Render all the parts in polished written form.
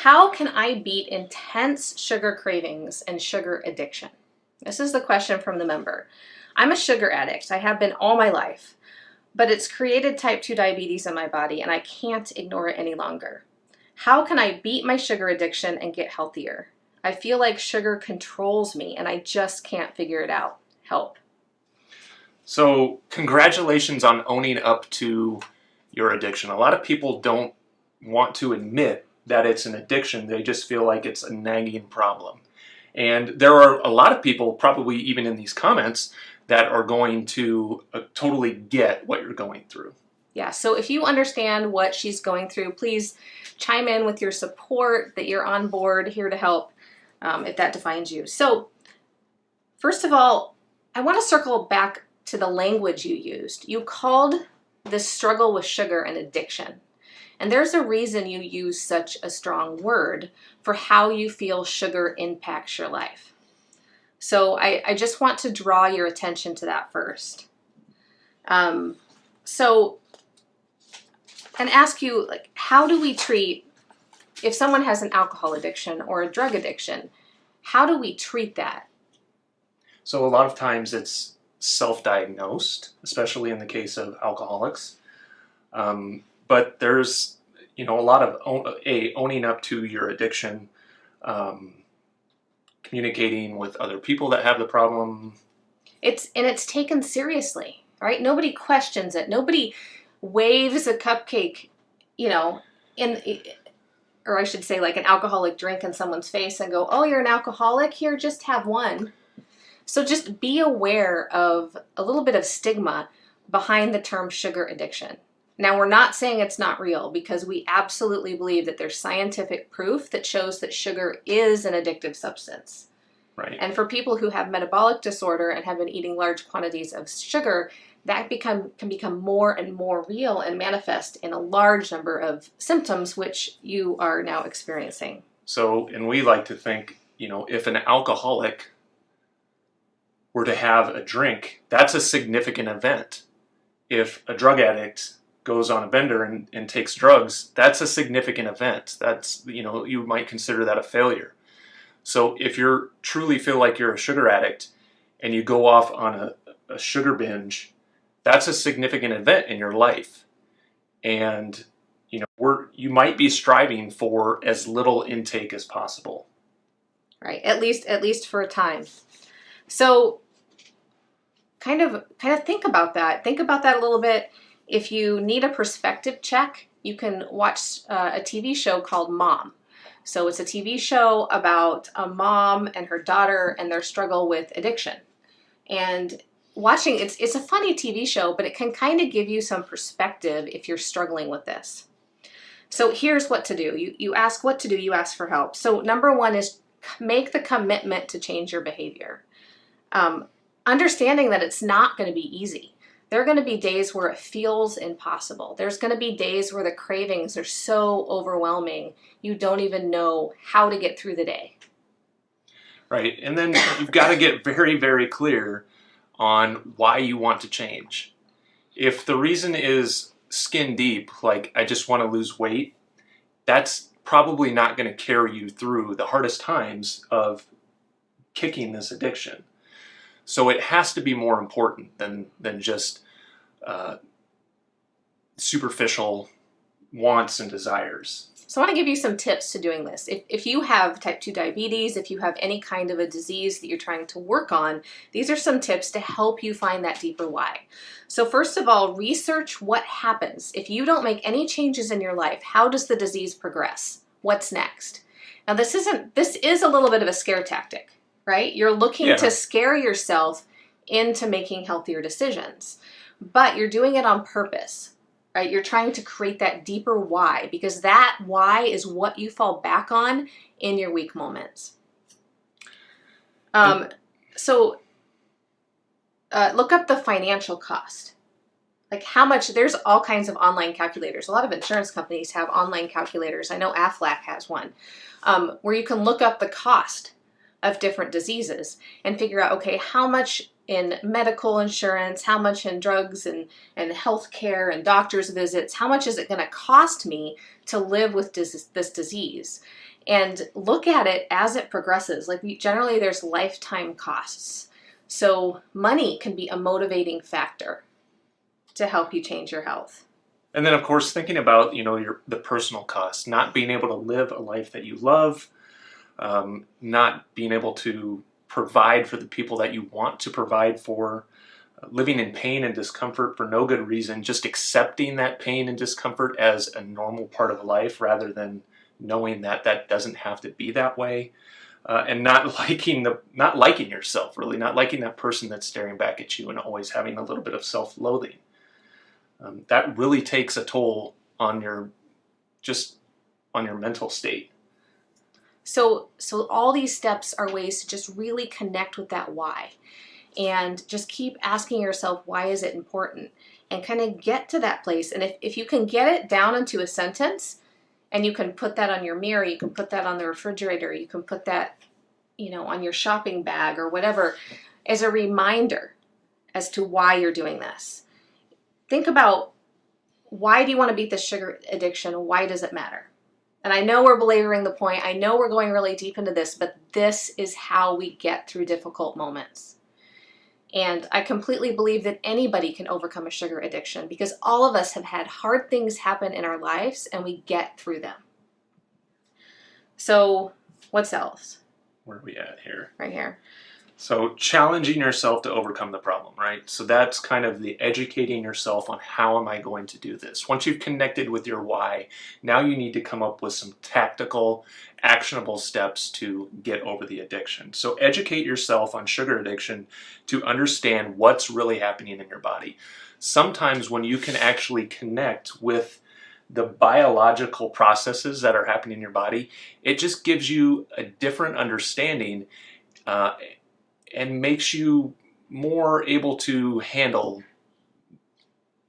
How can I beat intense sugar cravings and sugar addiction? This is the question from the member. I'm a sugar addict. I have been all my life, but it's created type 2 diabetes in my body and I can't ignore it any longer. How can I beat my sugar addiction and get healthier? I feel like sugar controls me and I just can't figure it out. Help. So congratulations on owning up to your addiction. A lot of people don't want to admit that it's an addiction. They just feel like it's a nagging problem. And there are a lot of people, probably even in these comments, that are going to totally get what you're going through. Yeah, so if you understand what she's going through, please chime in with your support, that you're on board, here to help, if that defines you. So first of all, I want to circle back to the language you used. You called this struggle with sugar an addiction. And there's a reason you use such a strong word for how you feel sugar impacts your life. So I just want to draw your attention to that first. And ask you, like, how do we treat, if someone has an alcohol addiction or a drug addiction, how do we treat that? So a lot of times it's self-diagnosed, especially in the case of alcoholics. But there's, a lot of owning up to your addiction, communicating with other people that have the problem. It's taken seriously, right? Nobody questions it. Nobody waves a cupcake, or I should say like an alcoholic drink in someone's face and go, oh, you're an alcoholic? Here, just have one. So just be aware of a little bit of stigma behind the term sugar addiction. Now, we're not saying it's not real, because we absolutely believe that there's scientific proof that shows that sugar is an addictive substance. Right. And for people who have metabolic disorder and have been eating large quantities of sugar, that can become more and more real and manifest in a large number of symptoms, which you are now experiencing. So, and we like to think, if an alcoholic were to have a drink, that's a significant event. If a drug addict goes on a bender and takes drugs, that's a significant event. That's, you might consider that a failure. So if you truly feel like you're a sugar addict and you go off on a sugar binge, that's a significant event in your life. And, you might be striving for as little intake as possible. Right. At least for a time. So kind of think about that. Think about that a little bit. If you need a perspective check, you can watch a TV show called Mom. So it's a TV show about a mom and her daughter and their struggle with addiction. And watching, it's a funny TV show, but it can kind of give you some perspective if you're struggling with this. So here's what to do. You ask what to do, you ask for help. So number one is make the commitment to change your behavior. Understanding that it's not going to be easy. There are going to be days where it feels impossible. There's going to be days where the cravings are so overwhelming, you don't even know how to get through the day. Right. And then you've got to get very, very clear on why you want to change. If the reason is skin deep, like I just want to lose weight, that's probably not going to carry you through the hardest times of kicking this addiction. So it has to be more important than just superficial wants and desires. So I want to give you some tips to doing this. If you have type 2 diabetes, if you have any kind of a disease that you're trying to work on, these are some tips to help you find that deeper why. So first of all, research what happens. If you don't make any changes in your life, how does the disease progress? What's next? Now this is a little bit of a scare tactic. Right? You're looking to scare yourself into making healthier decisions, but you're doing it on purpose, right? You're trying to create that deeper why, because that why is what you fall back on in your weak moments. So look up the financial cost. Like how much, there's all kinds of online calculators. A lot of insurance companies have online calculators. I know Aflac has one, where you can look up the cost of different diseases and figure out, okay, how much in medical insurance, how much in drugs and health care and doctor's visits, how much is it going to cost me to live with this disease? And look at it as it progresses. Like generally there's lifetime costs. So money can be a motivating factor to help you change your health. And then, of course, thinking about, the personal costs, not being able to live a life that you love, not being able to provide for the people that you want to provide for, living in pain and discomfort for no good reason, just accepting that pain and discomfort as a normal part of life rather than knowing that that doesn't have to be that way, and not liking yourself, really, not liking that person that's staring back at you and always having a little bit of self-loathing. That really takes a toll on your mental state. So all these steps are ways to just really connect with that why, and just keep asking yourself, why is it important? And kind of get to that place. And if you can get it down into a sentence, and you can put that on your mirror, you can put that on the refrigerator, you can put that, on your shopping bag or whatever, as a reminder as to why you're doing this. Think about, why do you want to beat the sugar addiction? Why does it matter? And I know we're belaboring the point. I know we're going really deep into this, but this is how we get through difficult moments. And I completely believe that anybody can overcome a sugar addiction, because all of us have had hard things happen in our lives and we get through them. So what's else? Where are we at here? Right here. So challenging yourself to overcome the problem, right? So that's kind of the educating yourself on how am I going to do this. Once you've connected with your why, now you need to come up with some tactical, actionable steps to get over the addiction. So educate yourself on sugar addiction to understand what's really happening in your body. Sometimes when you can actually connect with the biological processes that are happening in your body, it just gives you a different understanding, and makes you more able to handle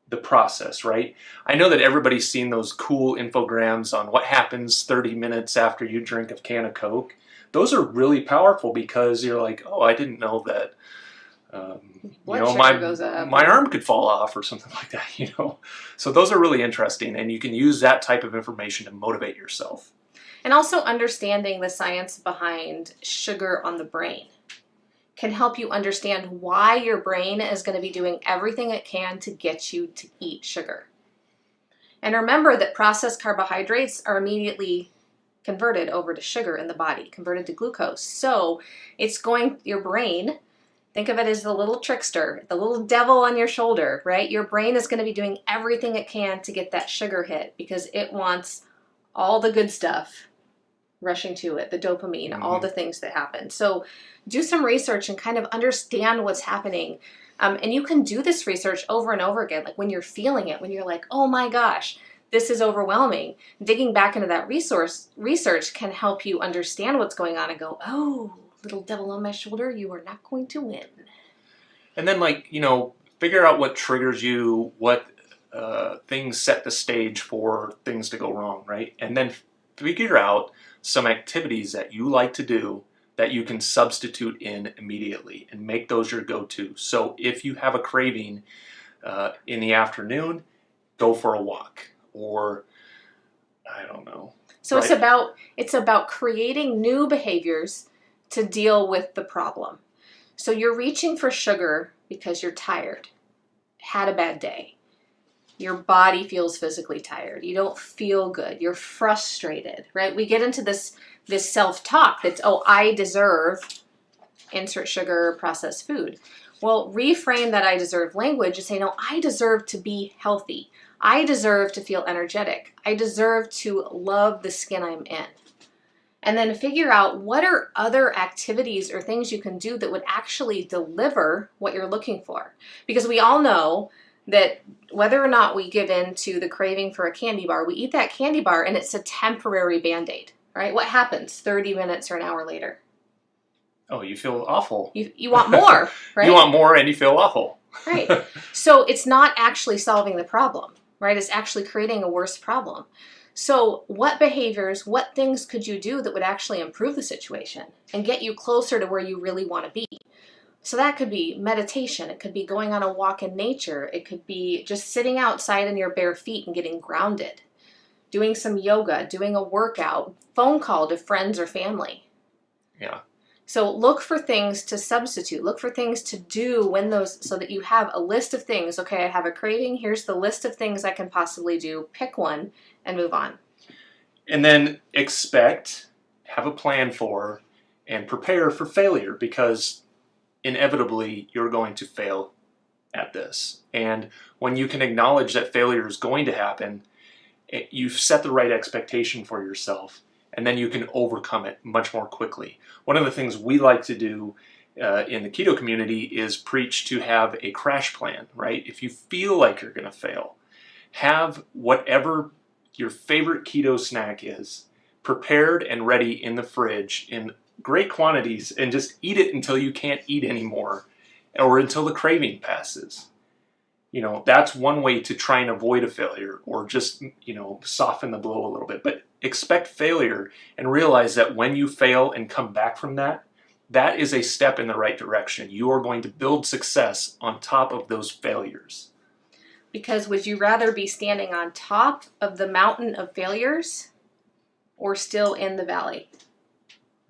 the process, right? I know that everybody's seen those cool infograms on what happens 30 minutes after you drink a can of Coke. Those are really powerful, because you're like, oh, I didn't know that my arm could fall off or something like that, So those are really interesting, and you can use that type of information to motivate yourself. And also understanding the science behind sugar on the brain can help you understand why your brain is going to be doing everything it can to get you to eat sugar. And remember that processed carbohydrates are immediately converted over to sugar in the body, converted to glucose. So your brain, think of it as the little trickster, the little devil on your shoulder, right? Your brain is going to be doing everything it can to get that sugar hit, because it wants all the good stuff rushing to it, the dopamine, all the things that happen. So do some research and kind of understand what's happening. And you can do this research over and over again, like when you're feeling it, when you're like, oh my gosh, this is overwhelming. Digging back into that research can help you understand what's going on and go, oh, little devil on my shoulder, you are not going to win. And then, figure out what triggers you, what things set the stage for things to go wrong, right? And then figure out some activities that you like to do that you can substitute in immediately and make those your go-to. So if you have a craving in the afternoon, go for a walk, or I don't know. So right? It's about creating new behaviors to deal with the problem. So you're reaching for sugar because you're tired, had a bad day. Your body feels physically tired. You don't feel good. You're frustrated, right? We get into this self-talk that's, oh, I deserve insert sugar, processed food. Well, reframe that I deserve language and say, no, I deserve to be healthy. I deserve to feel energetic. I deserve to love the skin I'm in. And then figure out what are other activities or things you can do that would actually deliver what you're looking for. Because we all know that whether or not we give in to the craving for a candy bar, we eat that candy bar and it's a temporary Band-Aid, right? What happens 30 minutes or an hour later? Oh, you feel awful. You want more, right? You want more and you feel awful. Right. So it's not actually solving the problem, right? It's actually creating a worse problem. So what behaviors, what things could you do that would actually improve the situation and get you closer to where you really want to be? So that could be meditation. It could be going on a walk in nature. It could be just sitting outside in your bare feet and getting grounded, doing some yoga, doing a workout, phone call to friends or family. Yeah. So look for things to substitute. Look for things to do when those, so that you have a list of things. Okay, I have a craving. Here's the list of things I can possibly do. Pick one and move on. And then have a plan for, and prepare for failure, because inevitably you're going to fail at this. And when you can acknowledge that failure is going to happen, you've set the right expectation for yourself, and then you can overcome it much more quickly. One of the things we like to do in the keto community is preach to have a crash plan, right? If you feel like you're going to fail, have whatever your favorite keto snack is prepared and ready in the fridge in great quantities, and just eat it until you can't eat anymore, or until the craving passes. You know, that's one way to try and avoid a failure, or just, you know, soften the blow a little bit. But expect failure and realize that when you fail and come back from that, that is a step in the right direction. You are going to build success on top of those failures. Because would you rather be standing on top of the mountain of failures or still in the valley?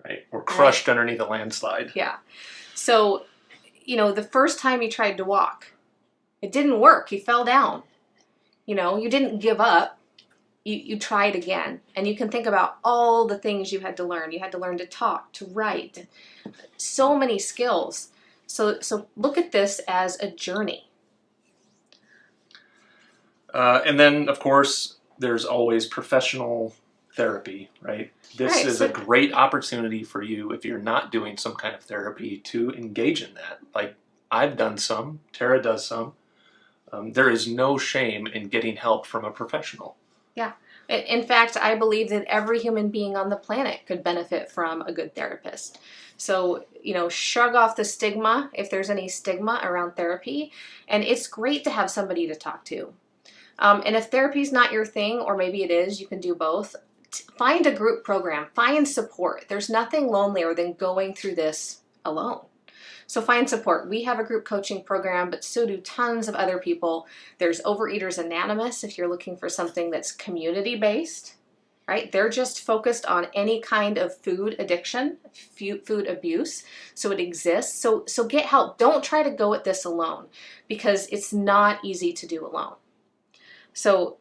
Right? Or crushed underneath a landslide. Yeah. So, you know, the first time you tried to walk, it didn't work. You fell down. You know, you didn't give up. You tried again. And you can think about all the things you had to learn. You had to learn to talk, to write, so many skills. So look at this as a journey. And then, of course, there's always professional therapy, right? This is a great opportunity for you, if you're not doing some kind of therapy, to engage in that. Like, I've done some, Tara does some. There is no shame in getting help from a professional. Yeah. In fact, I believe that every human being on the planet could benefit from a good therapist. So, you know, shrug off the stigma if there's any stigma around therapy. And it's great to have somebody to talk to. And if therapy is not your thing, or maybe it is, you can do both. Find a group program, find support. There's nothing lonelier than going through this alone. So find support. We have a group coaching program, but so do tons of other people. There's Overeaters Anonymous if you're looking for something that's community-based, right? They're just focused on any kind of food addiction, food abuse. So it exists. So get help. Don't try to go at this alone, because it's not easy to do alone. So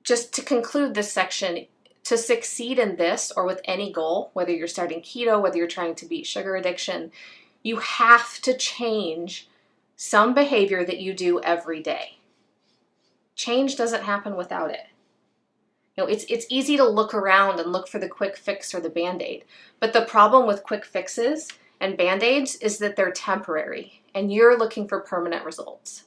just to conclude this section, to succeed in this or with any goal, whether you're starting keto, whether you're trying to beat sugar addiction, you have to change some behavior that you do every day. Change doesn't happen without it. You know, it's easy to look around and look for the quick fix or the Band-Aid. But the problem with quick fixes and Band-Aids is that they're temporary, and you're looking for permanent results.